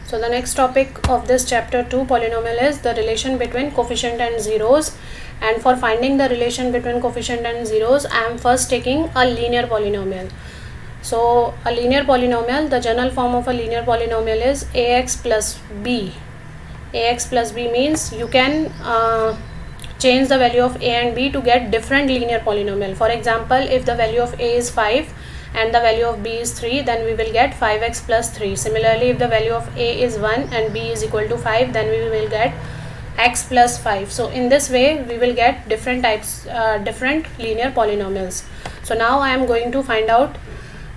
So the next topic of this chapter 2 polynomial is the relation between coefficient and zeros. And for finding the relation between coefficient and zeros, I am first taking a linear polynomial. So a linear polynomial, the general form of a linear polynomial is ax plus b. Ax plus b means you can change the value of a and b to get different linear polynomial. For example, if the value of a is 5 and the value of b is 3, then we will get 5x plus 3. Similarly, if the value of a is 1 and b is equal to 5, then we will get x plus 5. So in this way we will get different linear polynomials. So now I am going to find out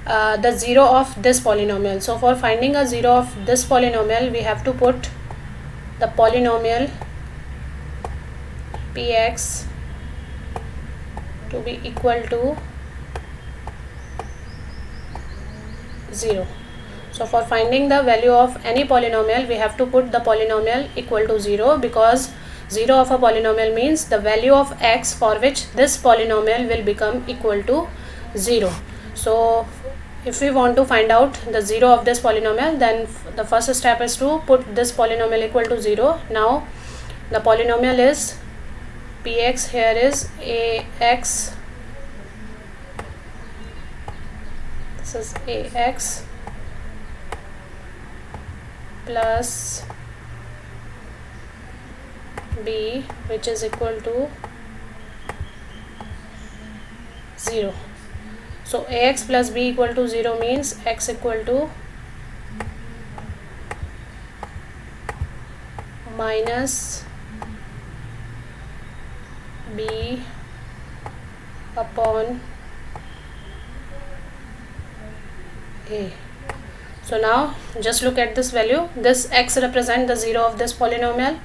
the zero of this polynomial. So for finding a zero of this polynomial, we have to put the polynomial px to be equal to 0. So for finding the value of any polynomial, we have to put the polynomial equal to 0, because 0 of a polynomial means the value of x for which this polynomial will become equal to 0. So if we want to find out the 0 of this polynomial, then the first step is to put this polynomial equal to 0. Now the polynomial is px, here is ax, this is ax plus b, which is equal to 0. So ax plus b equal to 0 means x equal to minus b upon a. So now just look at this value. This x represents the 0 of this polynomial.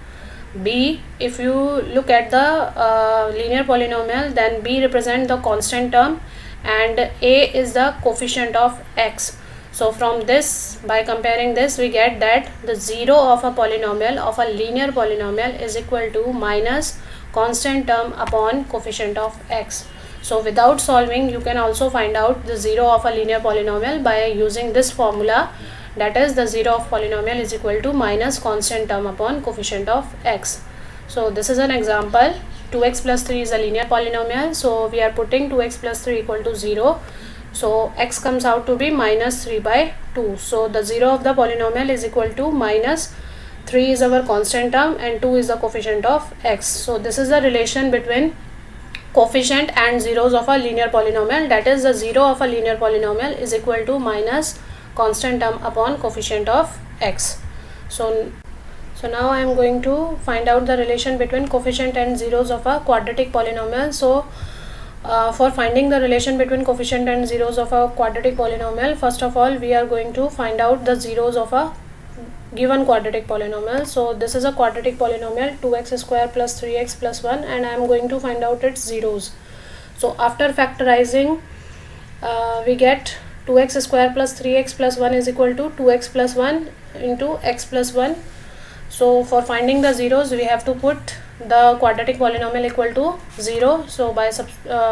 B, if you look at the linear polynomial, then b represents the constant term and a is the coefficient of x. So from this, by comparing this, we get that the 0 of a polynomial, of a linear polynomial, is equal to minus constant term upon coefficient of x. So without solving, you can also find out the 0 of a linear polynomial by using this formula, that is the 0 of polynomial is equal to minus constant term upon coefficient of x. So this is an example. 2x plus 3 is a linear polynomial, so we are putting 2x plus 3 equal to 0. So x comes out to be minus 3 by 2. So the 0 of the polynomial is equal to minus 3 is our constant term and 2 is the coefficient of x. So this is the relation between coefficient and zeros of a linear polynomial, that is the 0 of a linear polynomial is equal to minus constant term upon coefficient of x. So now I am going to find out the relation between coefficient and zeros of a quadratic polynomial. So for finding the relation between coefficient and zeros of a quadratic polynomial, first of all we are going to find out the zeros of a given quadratic polynomial. So this is a quadratic polynomial, 2x square plus 3x plus 1, and I am going to find out its zeros. So after factorizing, we get 2x square plus 3x plus 1 is equal to 2x plus 1 into x plus 1. So for finding the zeros, we have to put the quadratic polynomial equal to 0. So by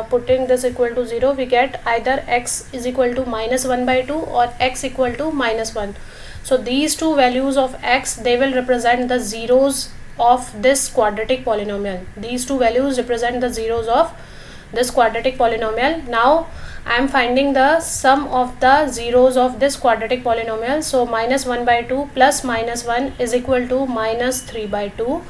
putting this equal to 0, we get either x is equal to minus 1 by 2 or x equal to minus 1. So these two values of x, they will represent the zeros of this quadratic polynomial. These two values represent the zeros of this quadratic polynomial. Now I am finding the sum of the zeros of this quadratic polynomial. So minus 1 by 2 plus minus 1 is equal to minus 3 by 2,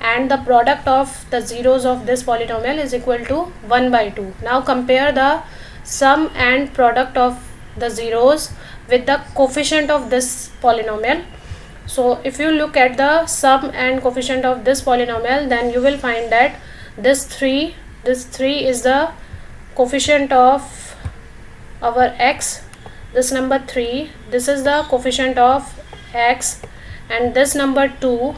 and the product of the zeros of this polynomial is equal to 1 by 2. Now compare the sum and product of the zeros with the coefficient of this polynomial. So if you look at the sum and coefficient of this polynomial, then you will find that this 3 is the coefficient of our x, this number 3, this is the coefficient of x, and this number 2,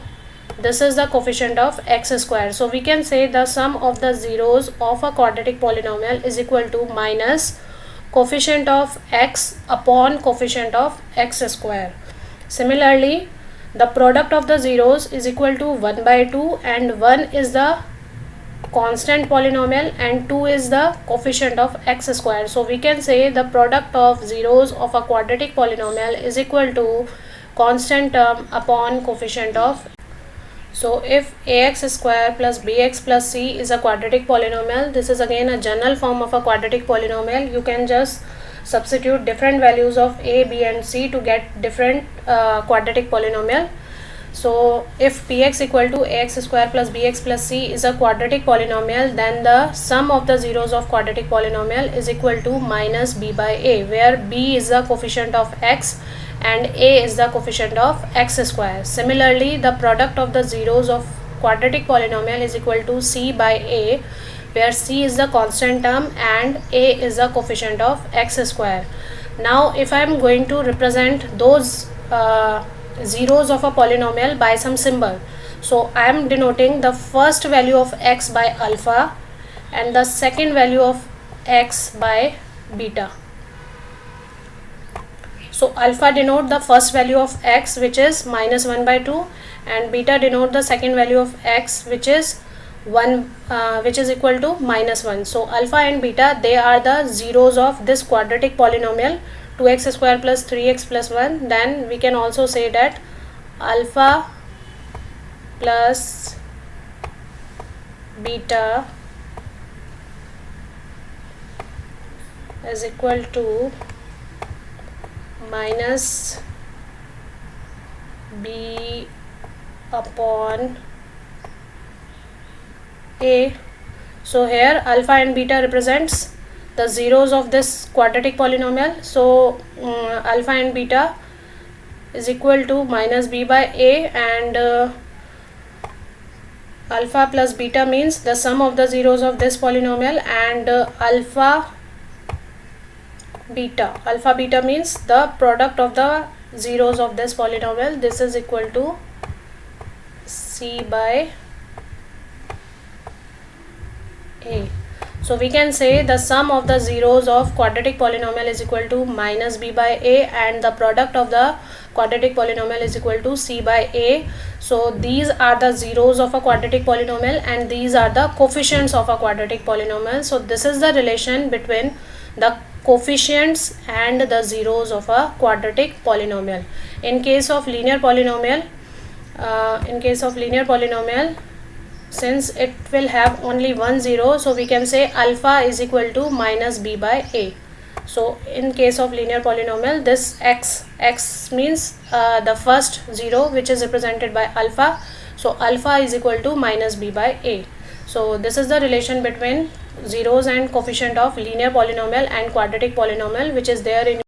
this is the coefficient of x square. So we can say the sum of the zeros of a quadratic polynomial is equal to minus coefficient of x upon coefficient of x square. Similarly, the product of the zeros is equal to 1 by 2, and 1 is the constant polynomial and 2 is the coefficient of x square. So we can say the product of zeros of a quadratic polynomial is equal to constant term upon coefficient of. So if ax square plus bx plus c is a quadratic polynomial, this is again a general form of a quadratic polynomial. You can just substitute different values of a, b and c to get different quadratic polynomial. So if px equal to ax square plus bx plus c is a quadratic polynomial, then the sum of the zeros of quadratic polynomial is equal to minus b by a, where b is the coefficient of x and a is the coefficient of x square. Similarly, the product of the zeros of quadratic polynomial is equal to c by a, where c is the constant term and a is the coefficient of x square. Now if I am going to represent those zeros of a polynomial by some symbol, so I am denoting the first value of x by alpha and the second value of x by beta. So alpha denote the first value of x, which is minus 1 by 2, and beta denote the second value of x, which is 1, which is equal to minus 1. So alpha and beta, they are the zeros of this quadratic polynomial 2x square plus 3x plus 1. Then we can also say that alpha plus beta is equal to minus b upon a. So here alpha and beta represents the zeros of this quadratic polynomial. So alpha and beta is equal to minus b by a, and alpha plus beta means the sum of the zeros of this polynomial, and alpha beta means the product of the zeros of this polynomial. This is equal to c by a. So we can say the sum of the zeros of quadratic polynomial is equal to minus b by a, and the product of the quadratic polynomial is equal to c by a. So these are the zeros of a quadratic polynomial and these are the coefficients of a quadratic polynomial. So this is the relation between the coefficients and the zeros of a quadratic polynomial. In case of linear polynomial, since it will have only one zero, so we can say alpha is equal to minus b by a. So in case of linear polynomial, this x means the first zero, which is represented by alpha. So alpha is equal to minus b by a. So this is the relation between zeros and coefficient of linear polynomial and quadratic polynomial, which is there in